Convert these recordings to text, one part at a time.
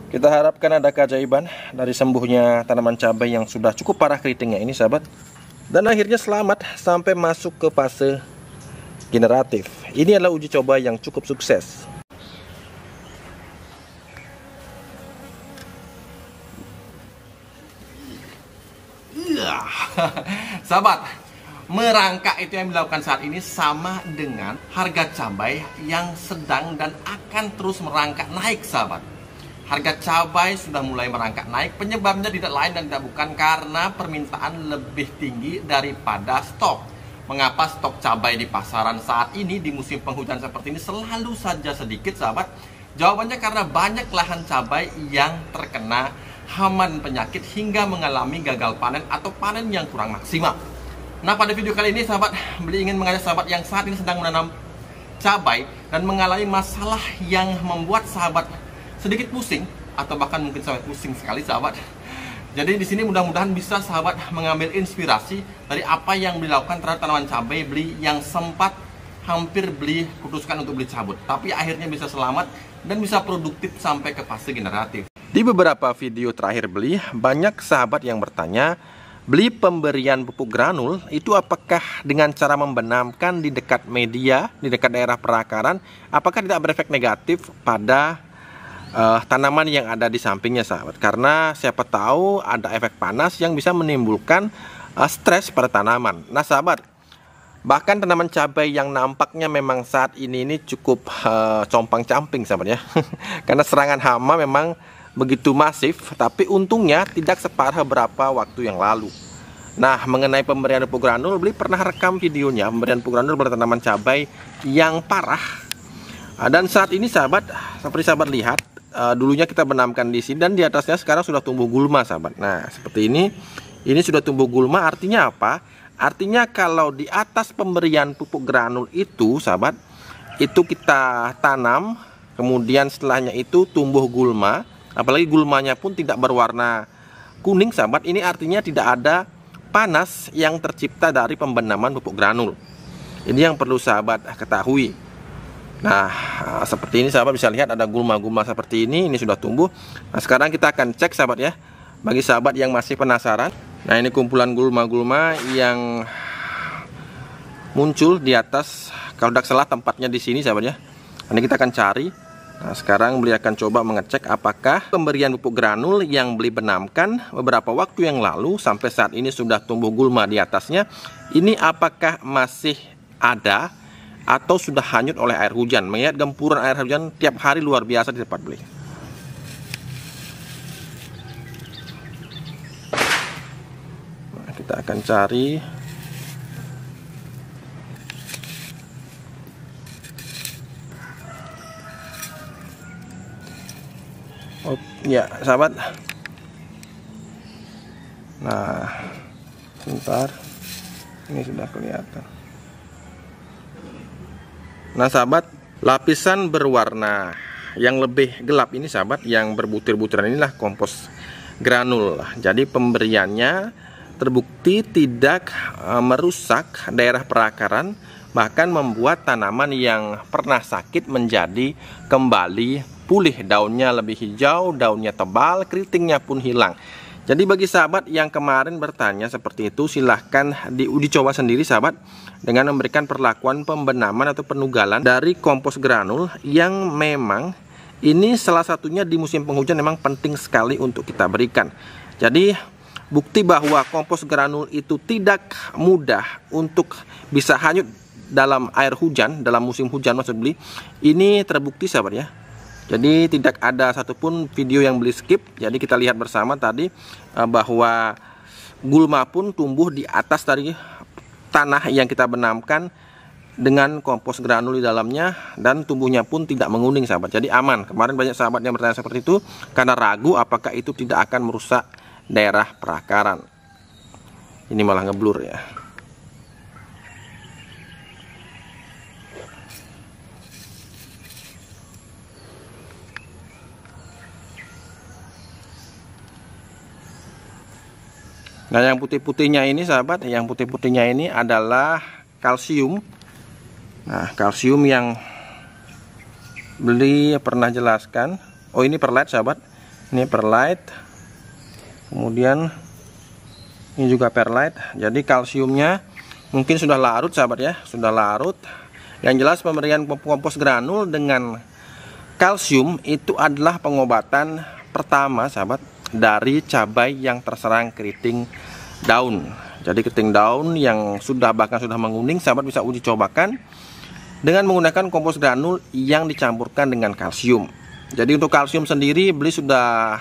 Kita harapkan ada keajaiban dari sembuhnya tanaman cabai yang sudah cukup parah keritingnya ini, sahabat. Dan akhirnya selamat sampai masuk ke fase generatif. Ini adalah uji coba yang cukup sukses. Sahabat, merangkak itu yang dilakukan saat ini sama dengan harga cabai yang sedang dan akan terus merangkak naik, sahabat. Harga cabai sudah mulai merangkak naik. Penyebabnya tidak lain dan tidak bukan karena permintaan lebih tinggi daripada stok. Mengapa stok cabai di pasaran saat ini di musim penghujan seperti ini selalu saja sedikit, sahabat? Jawabannya karena banyak lahan cabai yang terkena hama dan penyakit hingga mengalami gagal panen atau panen yang kurang maksimal. Nah, pada video kali ini, sahabat, Beli ingin mengajak sahabat yang saat ini sedang menanam cabai dan mengalami masalah yang membuat sahabat sedikit pusing atau bahkan mungkin sampai pusing sekali, sahabat. Jadi di sini mudah-mudahan bisa sahabat mengambil inspirasi dari apa yang dilakukan terhadap tanaman cabai Beli yang sempat hampir Beli putuskan untuk Beli cabut, tapi akhirnya bisa selamat dan bisa produktif sampai ke fase generatif. Di beberapa video terakhir Beli, banyak sahabat yang bertanya, Beli pemberian pupuk granul itu apakah dengan cara membenamkan di dekat media, di dekat daerah perakaran, apakah tidak berefek negatif pada tanaman yang ada di sampingnya, sahabat? Karena siapa tahu ada efek panas yang bisa menimbulkan stres pada tanaman. Nah, sahabat, bahkan tanaman cabai yang nampaknya memang saat ini cukup compang-camping, sahabat ya. Karena serangan hama memang begitu masif, tapi untungnya tidak separah beberapa waktu yang lalu. Nah, mengenai pemberian pupuk granul, Beli pernah rekam videonya pemberian pupuk granul pada tanaman cabai yang parah. Dan saat ini, sahabat, seperti sahabat lihat, dulunya kita benamkan di sini dan di atasnya sekarang sudah tumbuh gulma, sahabat. Nah, seperti ini sudah tumbuh gulma. Artinya apa? Artinya kalau di atas pemberian pupuk granul itu, sahabat, itu kita tanam, kemudian setelahnya itu tumbuh gulma, apalagi gulmanya pun tidak berwarna kuning, sahabat, ini artinya tidak ada panas yang tercipta dari pembenaman pupuk granul. Ini yang perlu sahabat ketahui. Nah, seperti ini sahabat bisa lihat ada gulma-gulma seperti ini sudah tumbuh. Nah, sekarang kita akan cek, sahabat ya. Bagi sahabat yang masih penasaran, nah ini kumpulan gulma-gulma yang muncul di atas. Kalau tidak salah tempatnya di sini, sahabat ya. Nanti kita akan cari. Nah, sekarang Beli akan coba mengecek apakah pemberian pupuk granul yang Beli benamkan beberapa waktu yang lalu sampai saat ini sudah tumbuh gulma di atasnya, ini apakah masih ada atau sudah hanyut oleh air hujan. Mengingat gempuran air hujan tiap hari luar biasa di tempat Beli. Nah, kita akan cari. Oh, ya, sahabat. Nah, sebentar. Ini sudah kelihatan. Nah, sahabat, lapisan berwarna yang lebih gelap ini, sahabat, yang berbutir-butiran inilah kompos granul. Jadi pemberiannya terbukti tidak merusak daerah perakaran, bahkan membuat tanaman yang pernah sakit menjadi kembali pulih, daunnya lebih hijau, daunnya tebal, keritingnya pun hilang. Jadi bagi sahabat yang kemarin bertanya seperti itu, silahkan diuji coba sendiri, sahabat, dengan memberikan perlakuan pembenaman atau penugalan dari kompos granul yang memang ini salah satunya di musim penghujan memang penting sekali untuk kita berikan. Jadi bukti bahwa kompos granul itu tidak mudah untuk bisa hanyut dalam air hujan, dalam musim hujan maksud Beli, ini terbukti, sahabat ya. Jadi tidak ada satupun video yang Beli skip. Jadi kita lihat bersama tadi bahwa gulma pun tumbuh di atas dari tanah yang kita benamkan dengan kompos granul di dalamnya, dan tumbuhnya pun tidak menguning, sahabat. Jadi aman. Kemarin banyak sahabat yang bertanya seperti itu karena ragu apakah itu tidak akan merusak daerah perakaran. Ini malah ngeblur ya. Nah, yang putih-putihnya ini, sahabat, yang putih-putihnya ini adalah kalsium. Nah, kalsium yang Beli pernah jelaskan. Oh, ini perlet, sahabat. Ini perlite. Kemudian ini juga perlite. Jadi kalsiumnya mungkin sudah larut sahabat ya, sudah larut. Yang jelas pemberian kompos granul dengan kalsium itu adalah pengobatan pertama sahabat dari cabai yang terserang keriting daun. Jadi keriting daun yang bahkan sudah menguning, sahabat bisa uji cobakan dengan menggunakan kompos granul yang dicampurkan dengan kalsium. Jadi untuk kalsium sendiri beli sudah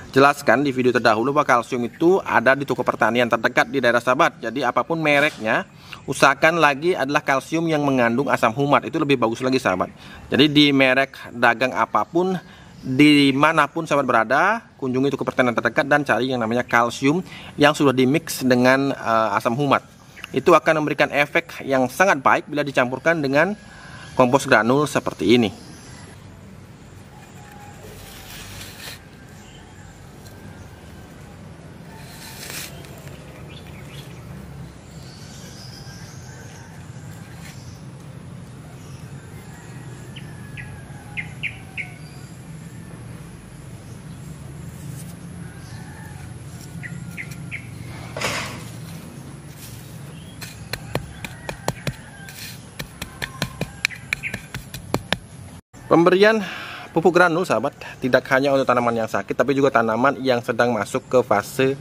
jelaskan di video terdahulu bahwa kalsium itu ada di toko pertanian terdekat di daerah sahabat. Jadi apapun mereknya, usahakan lagi adalah kalsium yang mengandung asam humat, itu lebih bagus lagi sahabat. Jadi di merek dagang apapun, dimanapun sahabat berada, kunjungi toko pertanian terdekat dan cari yang namanya kalsium yang sudah dimix dengan asam humat. Itu akan memberikan efek yang sangat baik bila dicampurkan dengan kompos granul seperti ini. Pemberian pupuk granul sahabat tidak hanya untuk tanaman yang sakit, tapi juga tanaman yang sedang masuk ke fase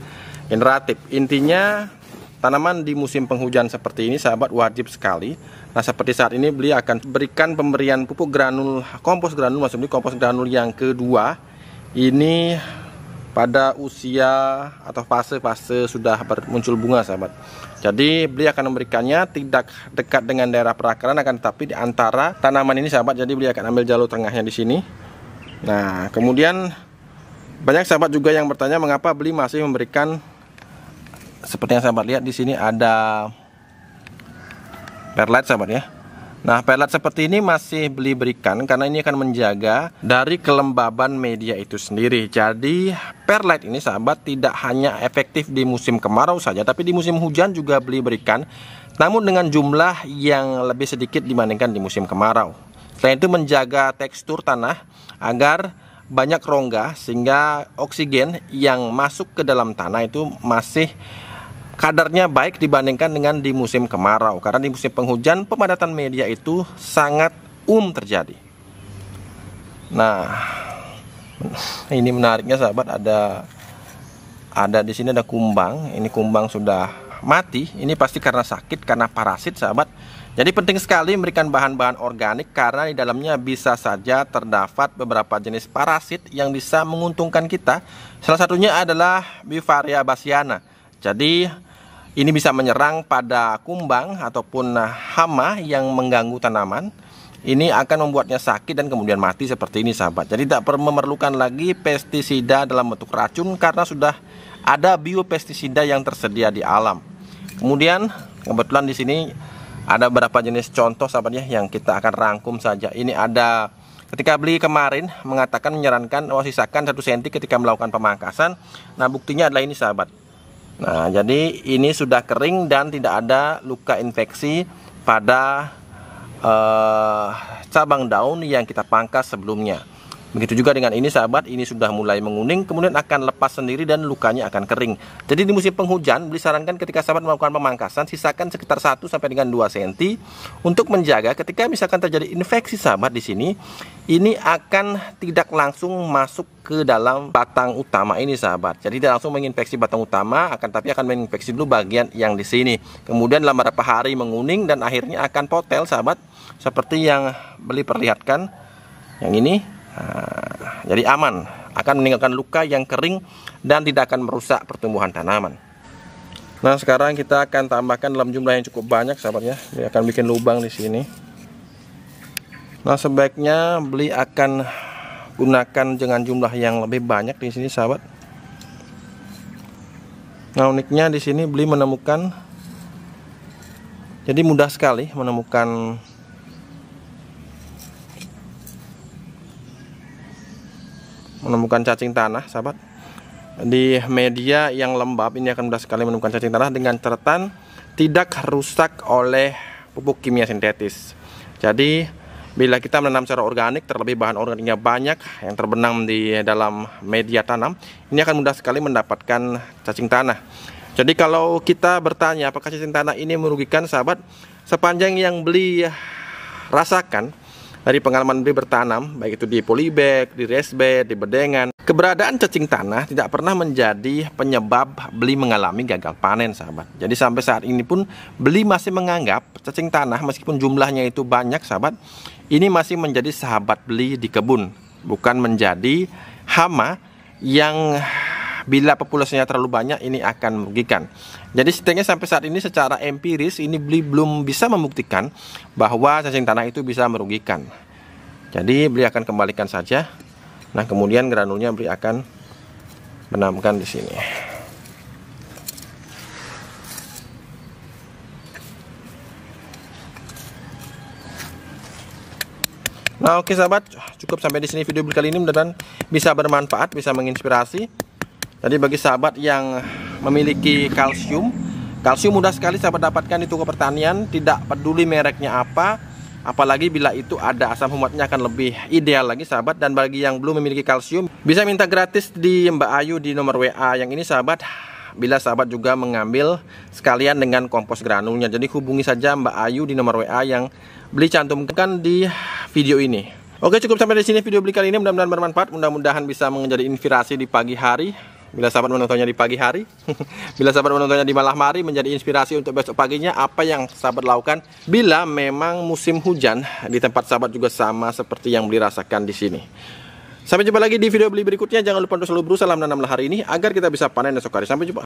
generatif. Intinya tanaman di musim penghujan seperti ini sahabat wajib sekali. Nah seperti saat ini beli akan berikan pemberian pupuk granul, kompos granul, maksudnya kompos granul yang kedua. Ini pada usia atau fase-fase sudah muncul bunga sahabat. Jadi beli akan memberikannya tidak dekat dengan daerah perakaran, akan tetapi di antara tanaman ini sahabat. Jadi beli akan ambil jalur tengahnya di sini. Nah kemudian banyak sahabat juga yang bertanya mengapa beli masih memberikan, seperti yang sahabat lihat di sini ada perlite sahabat ya. Nah perlite seperti ini masih beli berikan karena ini akan menjaga dari kelembaban media itu sendiri. Jadi perlite ini sahabat tidak hanya efektif di musim kemarau saja, tapi di musim hujan juga beli berikan, namun dengan jumlah yang lebih sedikit dibandingkan di musim kemarau. Selain itu menjaga tekstur tanah agar banyak rongga sehingga oksigen yang masuk ke dalam tanah itu masih kadarnya baik dibandingkan dengan di musim kemarau. Karena di musim penghujan pemadatan media itu sangat terjadi. Nah, ini menariknya sahabat, ada di sini ada kumbang. Ini kumbang sudah mati. Ini pasti karena sakit, karena parasit sahabat. Jadi penting sekali memberikan bahan-bahan organik karena di dalamnya bisa saja terdapat beberapa jenis parasit yang bisa menguntungkan kita. Salah satunya adalah Beauveria bassiana. Jadi ini bisa menyerang pada kumbang ataupun hama yang mengganggu tanaman. Ini akan membuatnya sakit dan kemudian mati seperti ini sahabat. Jadi tidak perlu memerlukan lagi pestisida dalam bentuk racun karena sudah ada biopestisida yang tersedia di alam. Kemudian kebetulan di sini ada beberapa jenis contoh sahabat ya yang kita akan rangkum saja. Ini ada ketika beli kemarin mengatakan menyarankan sisakan 1 cm ketika melakukan pemangkasan. Nah buktinya adalah ini sahabat. Nah jadi ini sudah kering dan tidak ada luka infeksi pada cabang daun yang kita pangkas sebelumnya. Begitu juga dengan ini sahabat, ini sudah mulai menguning, kemudian akan lepas sendiri dan lukanya akan kering. Jadi di musim penghujan, beli sarankan ketika sahabat melakukan pemangkasan, sisakan sekitar 1 sampai dengan 2 cm untuk menjaga ketika misalkan terjadi infeksi sahabat di sini, ini akan tidak langsung masuk ke dalam batang utama ini sahabat. Jadi tidak langsung menginfeksi batang utama, akan tapi akan menginfeksi dulu bagian yang di sini. Kemudian dalam beberapa hari menguning dan akhirnya akan potel sahabat, seperti yang beli perlihatkan yang ini. Nah, jadi aman, akan meninggalkan luka yang kering dan tidak akan merusak pertumbuhan tanaman. Nah sekarang kita akan tambahkan dalam jumlah yang cukup banyak sahabat ya. Dia akan bikin lubang di sini. Nah sebaiknya beli akan gunakan dengan jumlah yang lebih banyak di sini sahabat. Nah uniknya di sini beli menemukan, jadi mudah sekali menemukan cacing tanah sahabat di media yang lembab. Ini akan mudah sekali menemukan cacing tanah dengan catatan tidak rusak oleh pupuk kimia sintetis. Jadi Bila kita menanam secara organik, terlebih bahan organiknya banyak yang terbenam di dalam media tanam, ini akan mudah sekali mendapatkan cacing tanah. Jadi kalau kita bertanya apakah cacing tanah ini merugikan, sahabat, sepanjang yang beli rasakan dari pengalaman beli bertanam, baik itu di polybag, di raised bed, di bedengan, keberadaan cacing tanah tidak pernah menjadi penyebab beli mengalami gagal panen, sahabat. Jadi sampai saat ini pun beli masih menganggap cacing tanah meskipun jumlahnya itu banyak, sahabat, ini masih menjadi sahabat beli di kebun, bukan menjadi hama yang bila populasinya terlalu banyak ini akan merugikan. Jadi setidaknya sampai saat ini secara empiris ini beli belum bisa membuktikan bahwa cacing tanah itu bisa merugikan. Jadi beli akan kembalikan saja. Nah, kemudian granulnya beli akan benamkan di sini. Nah, oke sahabat, cukup sampai di sini video beli kali ini, mudah-mudahan bisa bermanfaat, bisa menginspirasi. Jadi bagi sahabat yang memiliki kalsium mudah sekali sahabat dapatkan di toko pertanian, tidak peduli mereknya apa, apalagi bila itu ada asam humatnya akan lebih ideal lagi, sahabat. Dan bagi yang belum memiliki kalsium, bisa minta gratis di Mbak Ayu di nomor WA yang ini, sahabat. Bila sahabat juga mengambil sekalian dengan kompos granulnya, jadi hubungi saja Mbak Ayu di nomor WA yang beli cantumkan di video ini. Oke, cukup sampai di sini video beli kali ini, mudah-mudahan bermanfaat, mudah-mudahan bisa menjadi inspirasi di pagi hari. Bila sahabat menontonnya di pagi hari, bila sahabat menontonnya di malam hari, menjadi inspirasi untuk besok paginya apa yang sahabat lakukan bila memang musim hujan. Di tempat sahabat juga sama seperti yang beli rasakan di sini. Sampai jumpa lagi di video beli berikutnya. Jangan lupa untuk selalu berusaha menanamlah hari ini agar kita bisa panen esok hari. Sampai jumpa.